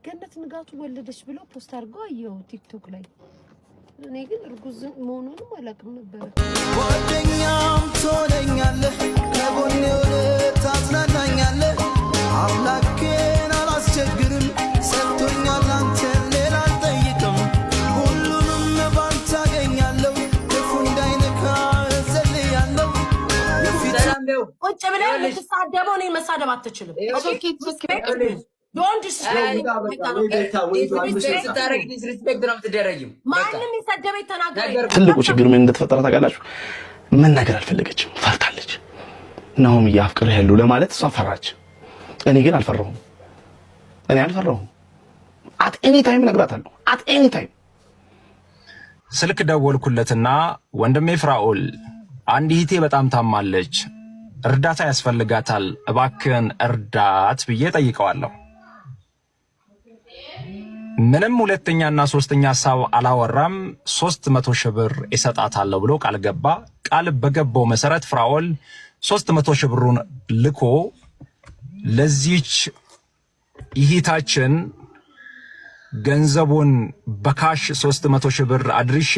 ገነት ንጋቱ ወለደች ብሎ ፖስት አድርገው አየው ቲክቶክ ላይ። እኔ ግን እርጉዝ መሆኑንም አላውቅም ነበር። ጓደኛም ትሆነኛለህ ከጎኔ ሆነህ ታዝናናኛለህ አምላኬን አላስቸግርም ሰጥቶኛል አንተን ሌላ አልጠይቅም ሁሉንም ባንተ አገኛለሁ ክፉ እንዳይነካ እጸልያለሁ ቁጭ ብለህ ልትሳደበው እኔን መሳደብ አትችልም። ማንም ይሰደበኝ ተናገር። ትልቁ ችግር ምን እንደተፈጠረ ታውቃላችሁ? ምን ነገር አልፈለገችም፣ ፈርታለች። ናሆም ያፍቅር ያለው ለማለት እሷ ፈራች። እኔ ግን አልፈራሁም። አት ኤኒ ታይም ነግራታለሁ። አት ኤኒ ታይም ስልክ ደወልኩለትና ወንድሜ ፍራኦል አንድ እህቴ በጣም ታማለች፣ እርዳታ ያስፈልጋታል፣ እባክህን እርዳት ብዬ ጠይቀዋለሁ። ምንም ሁለተኛና ሶስተኛ ሐሳብ አላወራም። 300 ሺህ ብር እሰጣታለሁ ብሎ ቃል ገባ። ቃል በገባው መሰረት ፍራኦል 300 ሺህ ብሩን ልኮ ለዚች እህታችን ገንዘቡን በካሽ 300 ሺህ ብር አድርሼ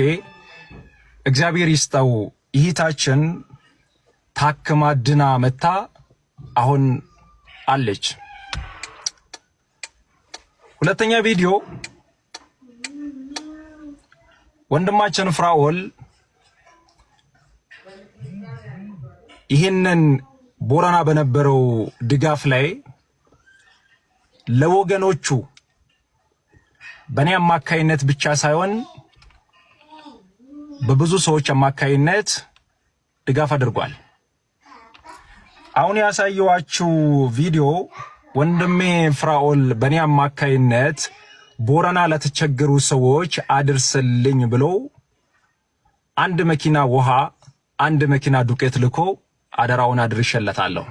እግዚአብሔር ይስጠው እህታችን ታክማ ድና መታ አሁን አለች። ሁለተኛ ቪዲዮ ወንድማችን ፍራኦል ይሄንን ቦረና በነበረው ድጋፍ ላይ ለወገኖቹ በእኔ አማካይነት ብቻ ሳይሆን በብዙ ሰዎች አማካይነት ድጋፍ አድርጓል። አሁን ያሳየዋችሁ ቪዲዮ ወንድሜ ፍራኦል በእኔ አማካይነት ቦረና ለተቸገሩ ሰዎች አድርስልኝ ብሎ 1 መኪና ውሃ 1 መኪና ዱቄት ልኮ አደራውን አድርሼለታለሁ።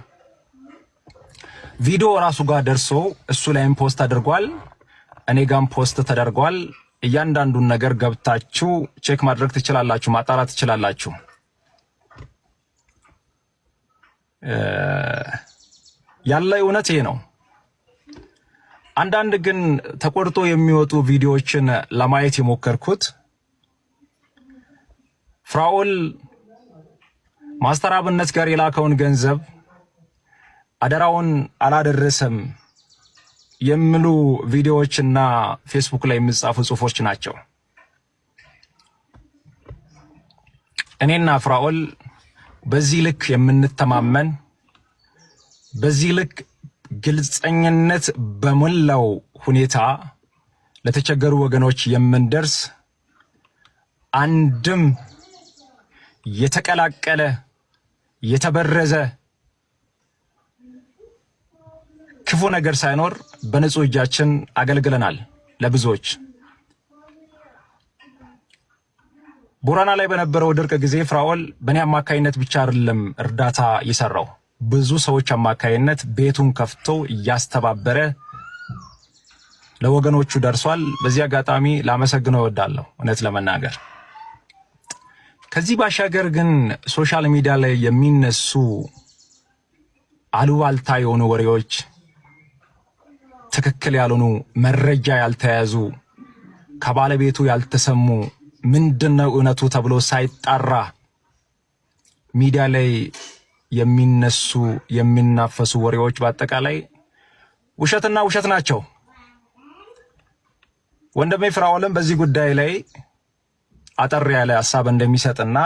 ቪዲዮ ራሱ ጋር ደርሶ እሱ ላይም ፖስት አድርጓል፣ እኔ ጋም ፖስት ተደርጓል። እያንዳንዱን ነገር ገብታችሁ ቼክ ማድረግ ትችላላችሁ፣ ማጣራት ትችላላችሁ። ያለ እውነት ይሄ ነው። አንዳንድ ግን ተቆርጦ የሚወጡ ቪዲዮዎችን ለማየት የሞከርኩት ፍራኦል ማስተር አብነት ጋር የላከውን ገንዘብ አደራውን አላደረሰም የሚሉ ቪዲዮዎችና ፌስቡክ ላይ የሚጻፉ ጽሁፎች ናቸው። እኔና ፍራኦል በዚህ ልክ የምንተማመን በዚህ ልክ ግልጽኝነት በመላው ሁኔታ ለተቸገሩ ወገኖች የምንደርስ አንድም የተቀላቀለ የተበረዘ ክፉ ነገር ሳይኖር በንጹህ እጃችን አገልግለናል ለብዙዎች። ቦረና ላይ በነበረው ድርቅ ጊዜ ፍራኦል በእኔ አማካይነት ብቻ አይደለም እርዳታ የሰራው፣ ብዙ ሰዎች አማካይነት ቤቱን ከፍቶ እያስተባበረ ለወገኖቹ ደርሷል። በዚህ አጋጣሚ ላመሰግነው እወዳለሁ እውነት ለመናገር። ከዚህ ባሻገር ግን ሶሻል ሚዲያ ላይ የሚነሱ አሉባልታ የሆኑ ወሬዎች፣ ትክክል ያልሆኑ መረጃ ያልተያዙ ከባለቤቱ ያልተሰሙ ምንድነው እውነቱ ተብሎ ሳይጣራ ሚዲያ ላይ የሚነሱ የሚናፈሱ ወሬዎች በአጠቃላይ ውሸትና ውሸት ናቸው። ወንድሜ ፍራኦልም በዚህ ጉዳይ ላይ አጠር ያለ ሐሳብ እንደሚሰጥና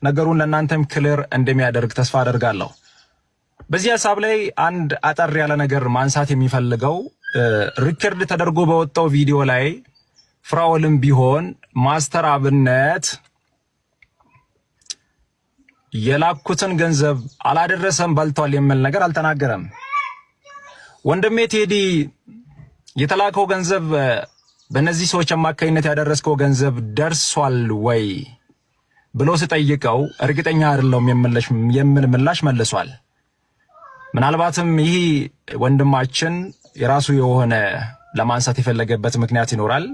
ነገሩን ለእናንተም ክሊር እንደሚያደርግ ተስፋ አደርጋለሁ። በዚህ ሐሳብ ላይ አንድ አጠር ያለ ነገር ማንሳት የሚፈልገው ሪከርድ ተደርጎ በወጣው ቪዲዮ ላይ ፍራኦልም ቢሆን ማስተር አብነት የላኩትን ገንዘብ አላደረሰም በልቷል የሚል ነገር አልተናገረም። ወንድሜ ቴዲ የተላከው ገንዘብ በእነዚህ ሰዎች አማካይነት ያደረስከው ገንዘብ ደርሷል ወይ ብሎ ሲጠይቀው እርግጠኛ አይደለም የሚል ምላሽ መልሷል። ምናልባትም ይህ ወንድማችን የራሱ የሆነ ለማንሳት የፈለገበት ምክንያት ይኖራል።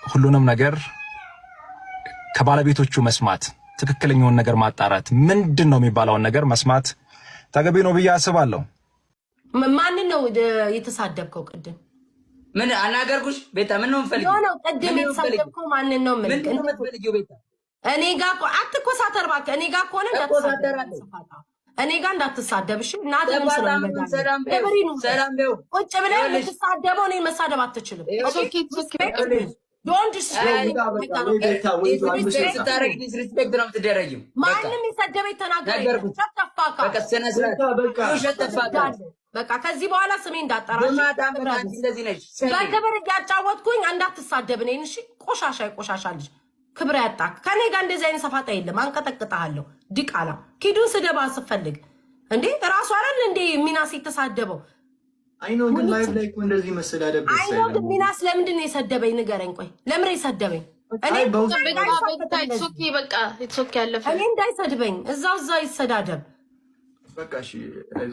ሁሉንም ነገር ከባለቤቶቹ መስማት፣ ትክክለኛውን ነገር ማጣራት፣ ምንድነው የሚባለውን ነገር መስማት ተገቢ ነው ብዬ አስባለሁ። ማን ነው የተሳደብከው ቅድም? ምን አናገርኩሽ? ቤታ ምን ነው የምፈልገው? ነው ቅድም የተሳደብከው ማን ነው? ምን ነው የምፈልገው? ቤታ እኔ ጋር አትኮሳተር እባክህ። እኔ ጋር ከሆነ እንዳትሳደብ፣ እኔ ጋር እንዳትሳደብ። እሺ እናትም ሰላም ነው። ቁጭ ብለህ ልትሳደበው እኔን መሳደብ አትችልም። ዶንት ዲስሪስፔክት ነው የምትደረጊው። ማንም የሰደበኝ ተናገረ። ሸተፋካ በቃ ከዚህ በኋላ ስሜ እንዳጠራሽ በክብር እያጫወትኩኝ እንዳትሳደብ እኔን። እሺ ቆሻሻ ልጅ ክብር ያጣክ ከኔ ጋር እንደዚህ አይነት ሰፋጣ የለም። አንቀጠቅጣለሁ። ዲቃላ ኪዱን ስደባ ስፈልግ እንዴ ራሱ አይደል እንዴ ሚናስ የተሳደበው? አይኖ ግን ላይቭ ላይ እኮ እንደዚህ መሰዳደብ ደስ አይልም። አይኖ ግን ሚናስ ለምንድን ነው የሰደበኝ? ንገረኝ። ቆይ ለምን የሰደበኝ? እኔ እንዳይሰድበኝ እዛው ይሰዳደብ። በቃ እሺ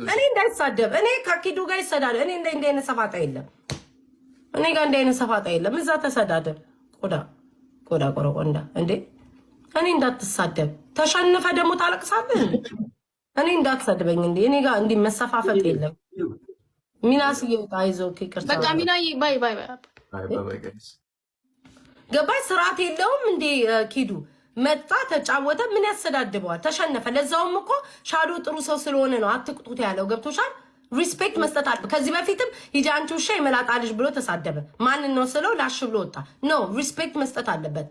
እኔ እንዳይሳደብ። እኔ ከኪዱ ጋር ይሰዳደብ። እኔ እንደ አይነት ሰፋጣ የለም። እኔ ጋር እንደ አይነት ሰፋጣ የለም። እዛ ተሰዳደብ። ቆዳ ቆረቆንዳ እንዴ እኔ እንዳትሳደብ። ተሸነፈ ደግሞ ታለቅሳለህ። እኔ እንዳትሰድበኝ እንዴ እኔ ጋር እንዲህ መሰፋፈጥ የለም። ሚናስ ይወጣ አይዞህ ይቅርታ። በቃ ሚናዬ ባይ ገባይ ስርዓት የለውም እንዴ ኪዱ መጣ ተጫወተ። ምን ያሰዳድበዋል? ተሸነፈ። ለዛውም እኮ ሻዶ ጥሩ ሰው ስለሆነ ነው አትቅጡት ያለው። ገብቶሻል? ሪስፔክት መስጠት አለ። ከዚህ በፊትም ሂጂ አንቺ ውሻ የመላጣ ልጅ ብሎ ተሳደበ። ማንን ነው ስለው ላሽ ብሎ ወጣ። ኖ ሪስፔክት መስጠት አለበት።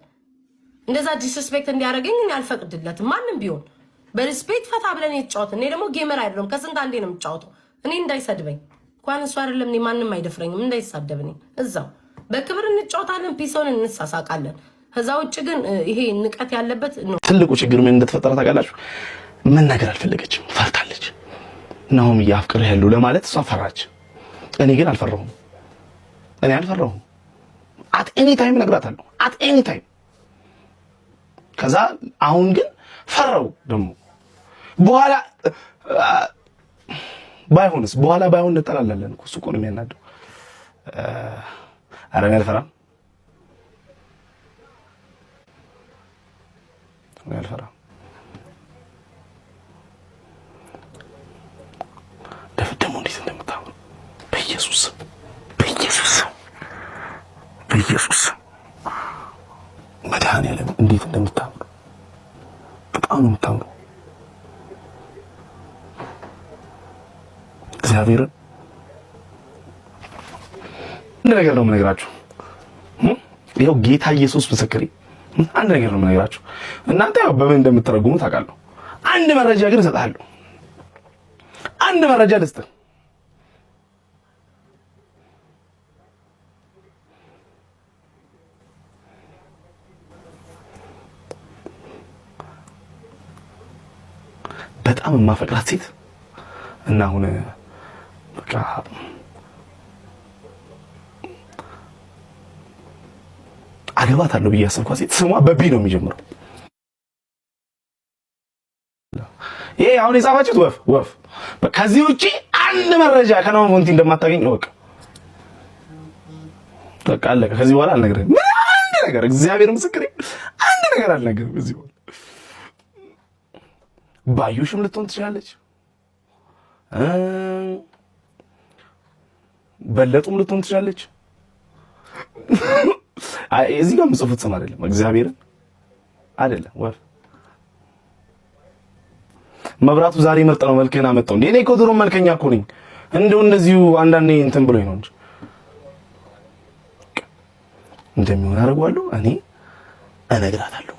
እንደዛ ዲስሪስፔክት እንዲያደርገኝ እኔ አልፈቅድለትም። ማንም ቢሆን በሪስፔክት ፈታ ብለን የተጫወት። እኔ ደግሞ ጌመር አይደለም ከስንት አንዴ ነው የምጫወተው። እኔ እንዳይሰድበኝ እንኳን እሱ አይደለም እኔ ማንም አይደፍረኝም። እንዳይሳደብኝ እዛው በክብር እንጫወታለን፣ ፒሶን እንሳሳቃለን። ከዛ ውጭ ግን ይሄ ንቀት ያለበት ነው። ትልቁ ችግር ምን እንደተፈጠረ ታውቃላችሁ? ምን ነገር አልፈለገችም፣ ፈርታለች። ናሆም ያፍቅርህ ያለው ለማለት እሷ ፈራች። እኔ ግን አልፈራሁም። አት ኤኒ ታይም እነግራታለሁ፣ አት ኤኒ ታይም። ከዛ አሁን ግን ፈራው ደግሞ በኋላ ባይሆን እንጠላላለን እኮ። እሱ እኮ ነው የሚያናደው። ኧረ እኔ አልፈራም። ደግሞ እንዴት እንደምታምሩ በኢየሱስ መድኃኒዓለም እንዴት እንደምታምሩ በጣም ነው የምታምሩ። እግዚአብሔርን አንድ ነገር ነው የምነግራችሁ። ይኸው ጌታ ኢየሱስ ምስክሬ፣ አንድ ነገር ነው የምነግራችሁ። እናንተ ያው በምን እንደምትረጉሙ ታውቃለሁ። አንድ መረጃ ግን እሰጥሃለሁ። አንድ መረጃ ልስጥህ። በጣም የማፈቅራት ሴት እና አሁን በቃ አገባታለሁ ብዬ ያሰብኳት ሴት ስሟ በቢ ነው የሚጀምረው። ይሄ አሁን የጻፋችሁት ወፍ ከዚህ ውጪ አንድ መረጃ ከናሆም ፎንቲ እንደማታገኝ እወቅ። በቃ አለቀ። ከዚህ በኋላ አልነግርህም። አንድ ነገር እግዚአብሔር ምስክሬ፣ አንድ ነገር አልነግርህም። ከዚህ በኋላ ባዩሽም ልትሆን ትችላለች፣ በለጡም ልትሆን ትችላለች። እዚህ ጋር የምጽፉት ስም አይደለም፣ እግዚአብሔርን አይደለም። ወፍ መብራቱ ዛሬ ምርጥ ነው፣ መልክህን አመጣው እንዴ? እኔ እኮ ድሮ መልከኛ እኮ ነኝ። እንደው እንደዚሁ አንዳንዴ እንትን ብሎኝ ነው እንጂ እንደሚሆን አደርገዋለሁ። እኔ እነግራታለሁ።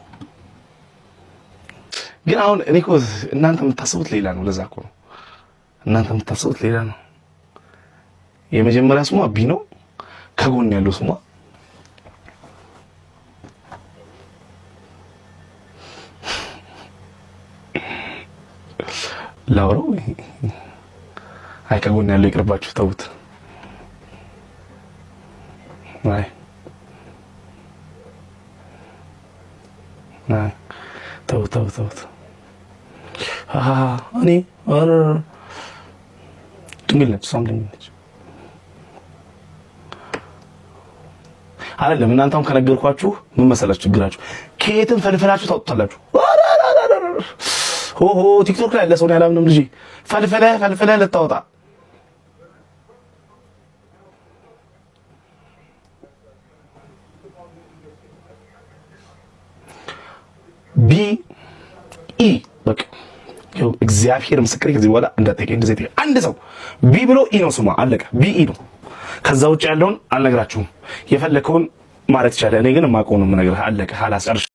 ግን አሁን እኔ እኮ እናንተ የምታስቡት ሌላ ነው። ለዛ እኮ ነው እናንተ የምታስቡት ሌላ ነው። የመጀመሪያ ስሟ ቢ ነው። ከጎን ያለው ስሟ ላውራው። አይ ከጎን ያለው ይቅርባችሁ፣ ተውት። አይ ተውት። እኔ ድንግል ነች፣ እሷም ድንግል ነች። አይደለም እናንተ አሁን ከነገርኳችሁ ምን መሰላችሁ ችግራችሁ? ከየትም ፈልፈላችሁ ታውጡታላችሁ። ቲክቶክ ላይ ያለ ሰው ያላምንም ልጅ ፈልፈለህ ልታወጣ ቢ ኢ በቃ ይኸው እግዚአብሔር ምስክሬ ከዚህ በኋላ እንዳትጠይቀኝ እንደዚህ አንድ ሰው ቢ ብሎ ኢ ነው ስሟ አለቀ ቢ ኢ ነው ከዛ ውጭ ያለውን አልነግራችሁም የፈለከውን ማለት ይቻላል እኔ ግን የማውቀው ነው የምነግርህ አለቀ ሐላስ